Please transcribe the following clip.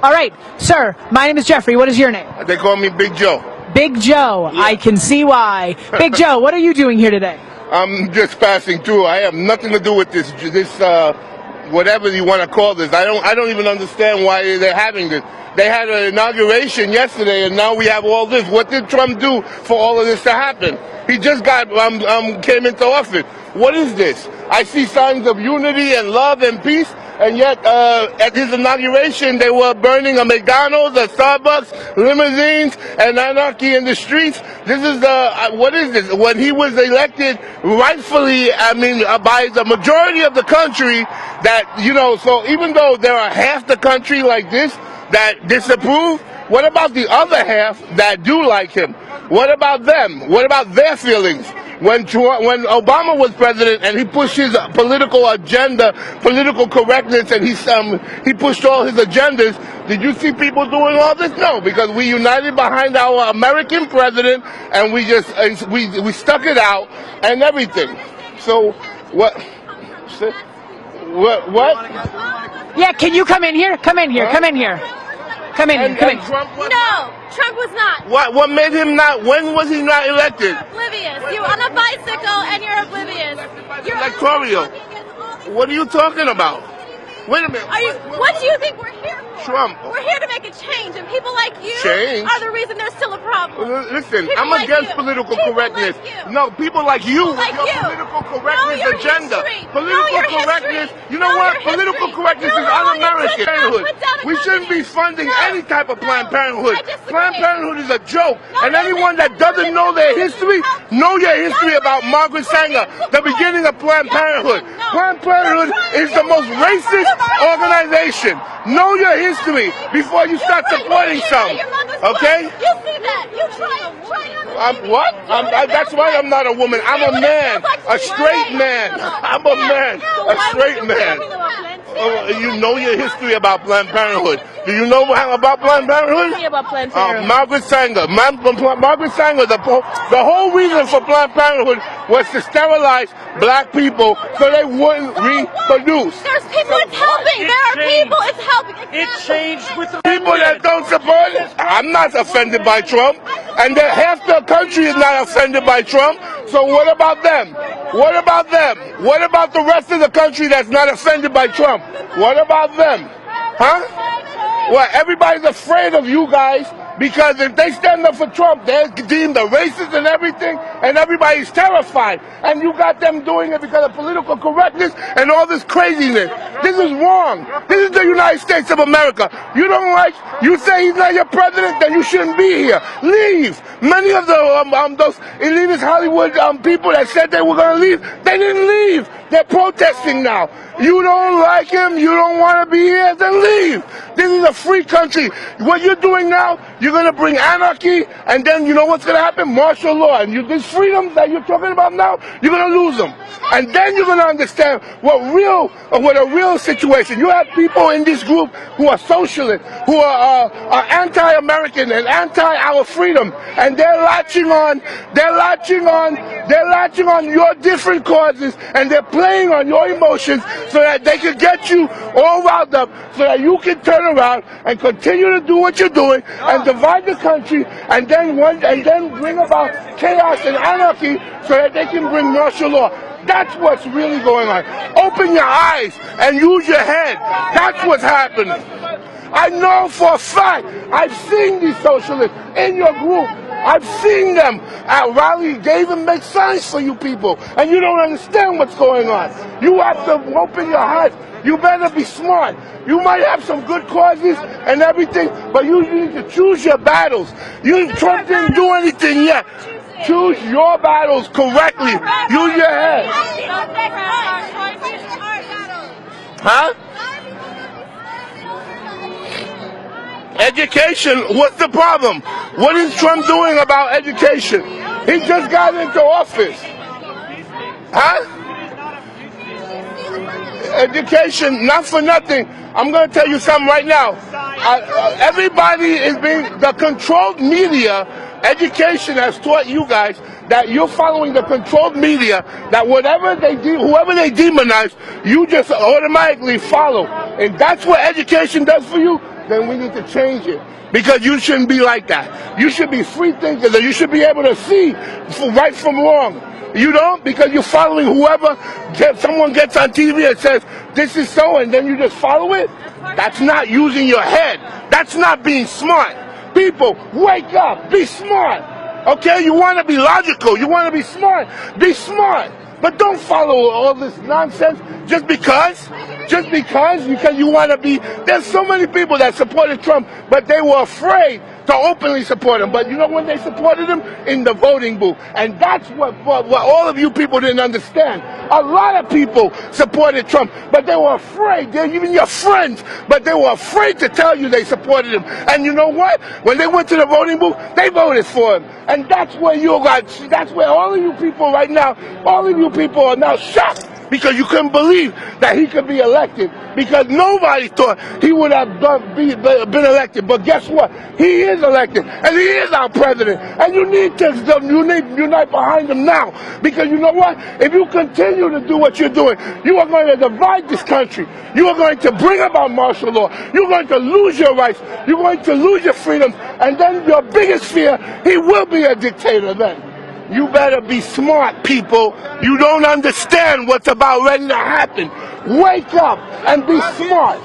All right, sir, my name is Jeffrey. What is your name? They call me Big Joe. Big Joe. Yeah. I can see why. Big Joe, what are you doing here today? I'm just passing through. I have nothing to do with this whatever you want to call this. I don't even understand why they're having this. They had an inauguration yesterday, and now we have all this. What did Trump do for all of this to happen? He just came into office. What is this? I see signs of unity and love and peace, and yet at his inauguration they were burning a McDonald's, a Starbucks, limousines, and anarchy in the streets. This is what is this? When he was elected, rightfully, I mean, by the majority of the country, that, you know, so even though there are half the country like this that disapprove, what about the other half that do like him? What about them? What about their feelings? When Obama was president and he pushed his political agenda, political correctness, and he pushed all his agendas, did you see people doing all this? No, because we united behind our American president and we just we stuck it out and everything. So what? Yeah, can you come in here? Come in here. Huh? Come in here. Come in here. Come in. Trump was not. What made him not? When was he not elected? Oblivious. You're on a bicycle and you're oblivious. You're electoral. What are you talking about? Wait a minute. What do you think we're here for? Trump. We're here to make a change, and people like you are the reason there's still a problem. Listen, I'm against political correctness. No, people like you with your political correctness agenda. Political correctness. You know what? Political correctness is un-American. We shouldn't be funding any type of Planned Parenthood. Planned Parenthood is a joke. And anyone that doesn't know their history, know your history about Margaret Sanger, the beginning of Planned Parenthood. Planned Parenthood is the most racist organization. Know your history before you start supporting some. Okay? You see that? You try. What? That's why I'm not a woman. I'm a man. A straight man. I'm a man. A straight man. You know your history about Planned Parenthood. Do you know about Planned Parenthood? Tell me about Planned Parenthood. Margaret Sanger. Margaret Sanger, the whole reason for Planned Parenthood was to sterilize black people so they wouldn't reproduce. There's people it's helping. There are people it's helping. It changed with the people that don't support it. I'm not offended by Trump. And half the country is not offended by Trump. So what about them? What about them? What about the rest of the country that's not offended by Trump? What about them? Huh? Well, everybody's afraid of you guys because if they stand up for Trump, they're deemed a racist and everything, and everybody's terrified. And you got them doing it because of political correctness and all this craziness. This is wrong. This is the United States of America. You say he's not your president, then you shouldn't be here. Leave. Many of those elitist Hollywood people that said they were going to leave, they didn't leave. They're protesting now. You don't like him, you don't want to be here, then leave. This is a free country. What you're doing now, you're going to bring anarchy, and then you know what's going to happen? Martial law. And these freedoms that you're talking about now, you're going to lose them. And then you're going to understand what a real situation. You have people in this group who are socialists, who are anti-American and anti-our freedom, and they're latching on your different causes, and they're playing on your emotions so that they can get you all riled up, so that you can turn around and continue to do what you're doing and divide the country, and then bring about chaos and anarchy so that they can bring martial law. That's what's really going on. Open your eyes and use your head. That's what's happening. I know for a fact, I've seen these socialists in your group. I've seen them at rallies. They even make signs for you people. And you don't understand what's going on. You have to open your heart. You better be smart. You might have some good causes and everything, but you need to choose your battles. Trump didn't do anything yet. Choose your battles correctly. Use your head. Huh? Education, what's the problem? What is Trump doing about education? He just got into office. Huh? Education, not for nothing. I'm going to tell you something right now. Everybody is the controlled media. Education has taught you guys that you're following the controlled media, that whoever they demonize, you just automatically follow. And that's what education does for you. then we need to change it. Because you shouldn't be like that. You should be free thinkers, and you should be able to see right from wrong. You don't, because you're following whoever. Someone gets on TV and says, this is so, and then you just follow it. That's not using your head. That's not being smart. People, wake up. Be smart. Okay? You want to be logical. You want to be smart. Be smart. But don't follow all this nonsense just because you want to be. There's so many people that supported Trump, but they were afraid to openly support him. But you know when they supported him? In the voting booth. And that's what all of you people didn't understand. A lot of people supported Trump, but they were afraid. They're even your friends, but they were afraid to tell you they supported him. And you know what? When they went to the voting booth, they voted for him. And that's where that's where all of you people right now, all of you people are now shocked. Because you couldn't believe that he could be elected. Because nobody thought he would have been elected. But guess what? He is elected. And he is our president. And you need to unite behind him now. Because you know what? If you continue to do what you're doing, you are going to divide this country. You are going to bring about martial law. You're going to lose your rights. You're going to lose your freedoms. And then your biggest fear, he will be a dictator then. You better be smart, people. You don't understand what's about ready to happen. Wake up and be smart.